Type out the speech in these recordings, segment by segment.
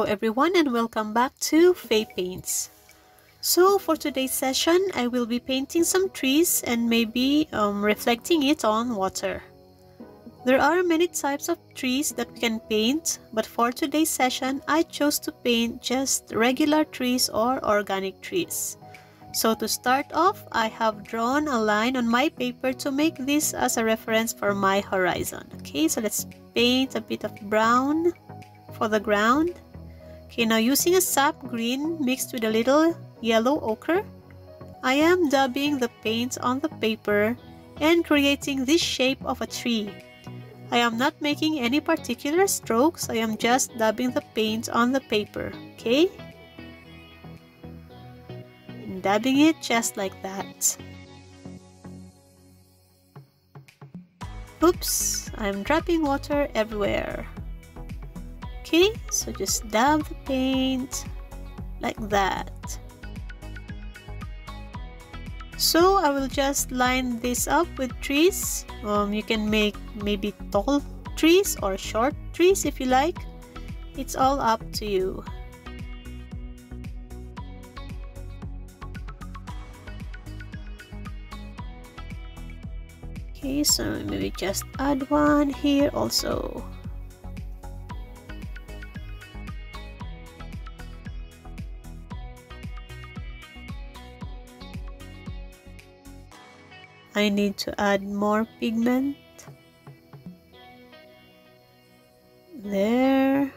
everyone, and welcome back to FayPaints. So for today's session, I will be painting some trees and maybe reflecting it on water. There are many types of trees that we can paint, but for today's session, I chose to paint just regular trees or organic trees. So to start off, I have drawn a line on my paper to make this as a reference for my horizon. Okay, so let's paint a bit of brown for the ground. Okay, now using a sap green mixed with a little yellow ochre, I am dabbing the paint on the paper and creating this shape of a tree. I am not making any particular strokes, I am just dabbing the paint on the paper, okay? And dabbing it just like that. Oops, I'm dropping water everywhere. Okay, so just dab the paint like that. So I will just line this up with trees. You can make maybe tall trees or short trees if you like. It's all up to you. Okay, so maybe just add one here also. I need to add more pigment. There.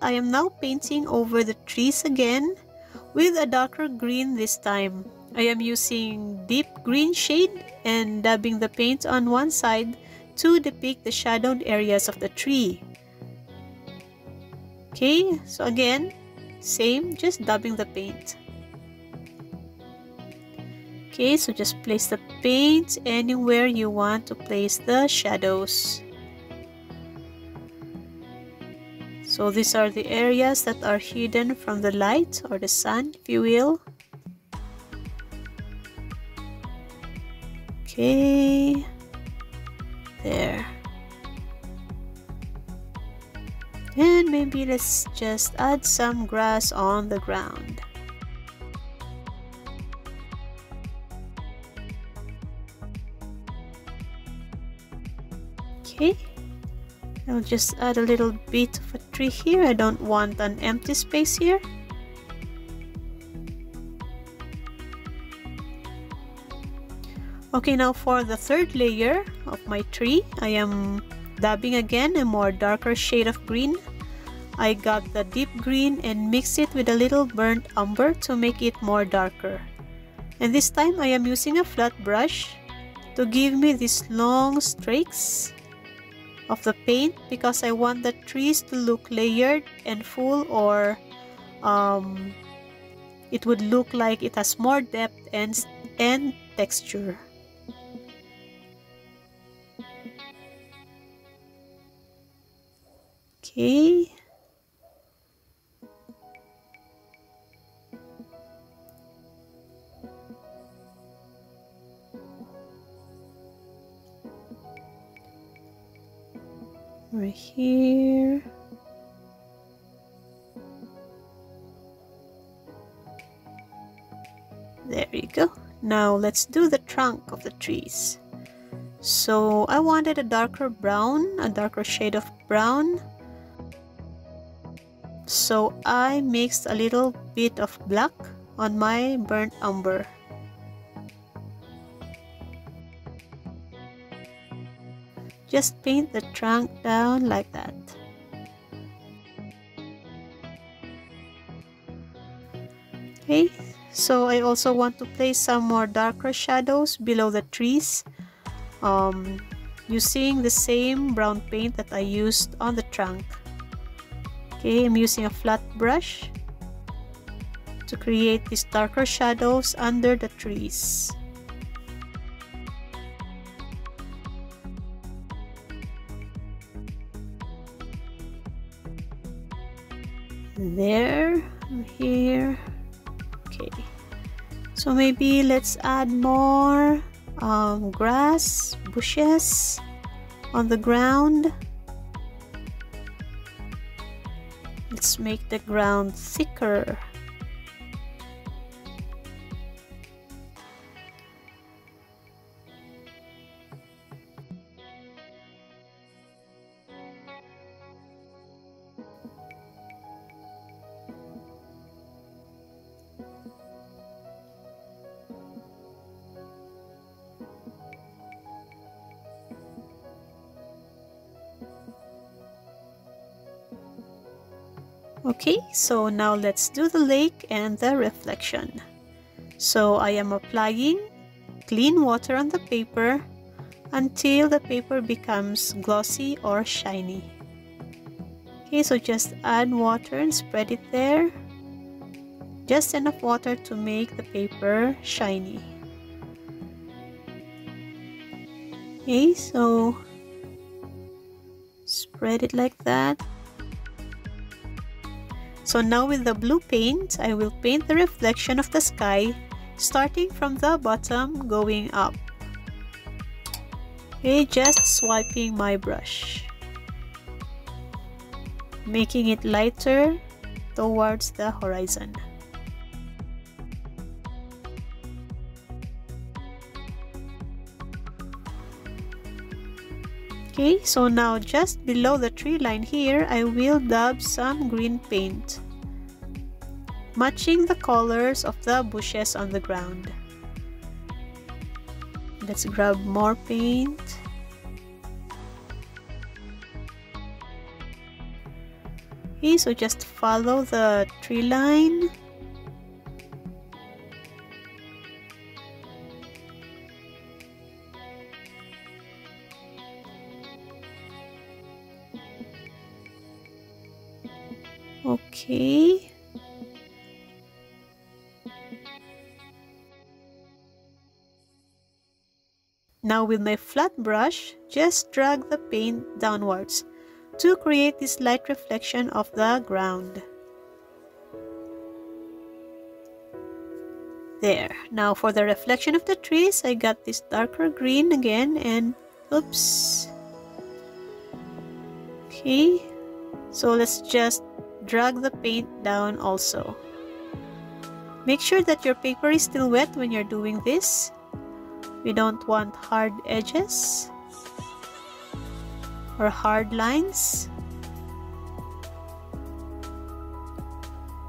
I am now painting over the trees again with a darker green this time. I am using deep green shade and dabbing the paint on one side to depict the shadowed areas of the tree. Okay, so again, same, just dabbing the paint. Okay, so just place the paint anywhere you want to place the shadows. So these are the areas that are hidden from the light or the sun, if you will. Okay. There. And maybe let's just add some grass on the ground. Okay, I'll just add a little bit of a tree here. I don't want an empty space here. Okay, now for the third layer of my tree, I am dabbing again a more darker shade of green. I got the deep green and mixed it with a little burnt umber to make it more darker. And this time I am using a flat brush to give me these long streaks of the paint because I want the trees to look layered and full, or it would look like it has more depth and texture. Okay. Right here. There you go. Now let's do the trunk of the trees. So I wanted a darker brown, a darker shade of brown. So I mixed a little bit of black on my burnt umber. Just paint the trunk down like that. Okay, so I also want to place some more darker shadows below the trees, using the same brown paint that I used on the trunk. Okay, I'm using a flat brush to create these darker shadows under the trees. There, here. Okay, So maybe let's add more grass, bushes on the ground. Let's make the ground thicker. Okay, so now let's do the lake and the reflection. So I am applying clean water on the paper until the paper becomes glossy or shiny. Okay, so just add water and spread it there. Just enough water to make the paper shiny. Okay, so spread it like that. So now with the blue paint, I will paint the reflection of the sky, starting from the bottom going up. Okay, just swiping my brush, making it lighter towards the horizon. Okay, so now just below the tree line here, I will dab some green paint, matching the colors of the bushes on the ground. Let's grab more paint. Okay, so just follow the tree line. Okay. Now with my flat brush, just drag the paint downwards to create this light reflection of the ground. There. Now for the reflection of the trees, I got this darker green again and oops. Okay. So let's just drag the paint down also. Make sure that your paper is still wet when you're doing this. We don't want hard edges or hard lines.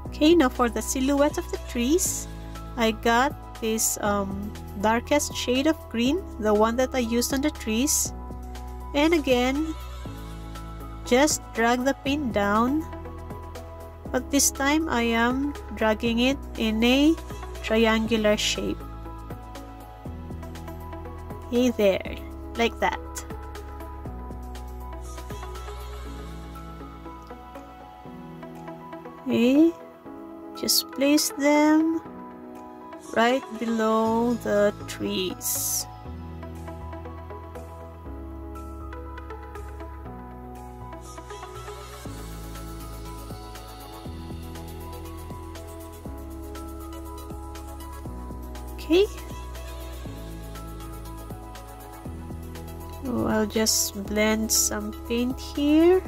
Okay, now for the silhouette of the trees, I got this darkest shade of green, the one that I used on the trees. And again, just drag the paint down. But this time I am dragging it in a triangular shape. Okay, there, like that. Okay, just place them right below the trees. Okay. So I'll just blend some paint here.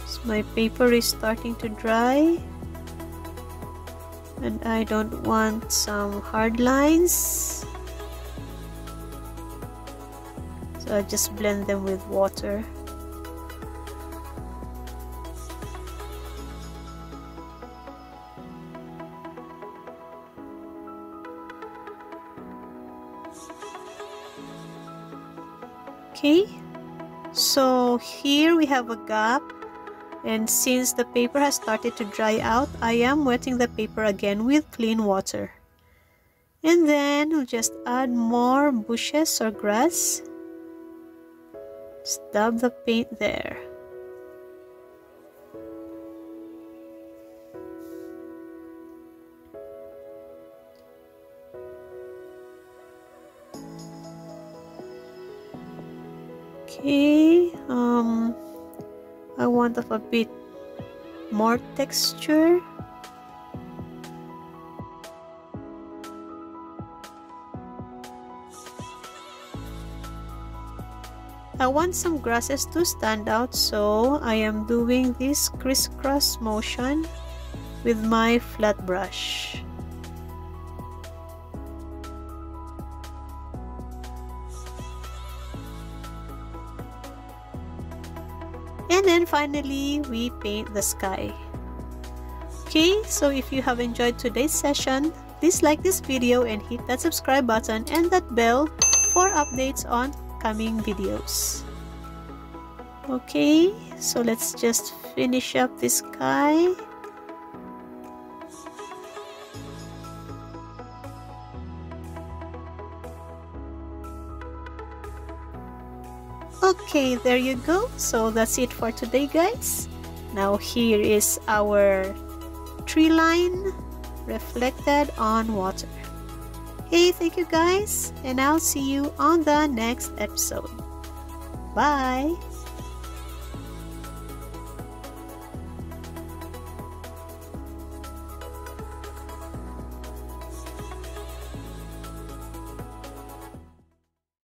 So my paper is starting to dry. And I don't want some hard lines. So I'll just blend them with water. Okay, so here we have a gap, and since the paper has started to dry out, I am wetting the paper again with clean water. And then we'll just add more bushes or grass. Just dab the paint there. Okay, I want of a bit more texture. I want some grasses to stand out, so I am doing this crisscross motion with my flat brush. And then finally, we paint the sky. Okay, so if you have enjoyed today's session, please like this video and hit that subscribe button and that bell for updates on coming videos. Okay, so let's just finish up this sky. Okay, there you go. So that's it for today, guys. Now here is our tree line reflected on water. Hey, thank you guys, and I'll see you on the next episode. Bye!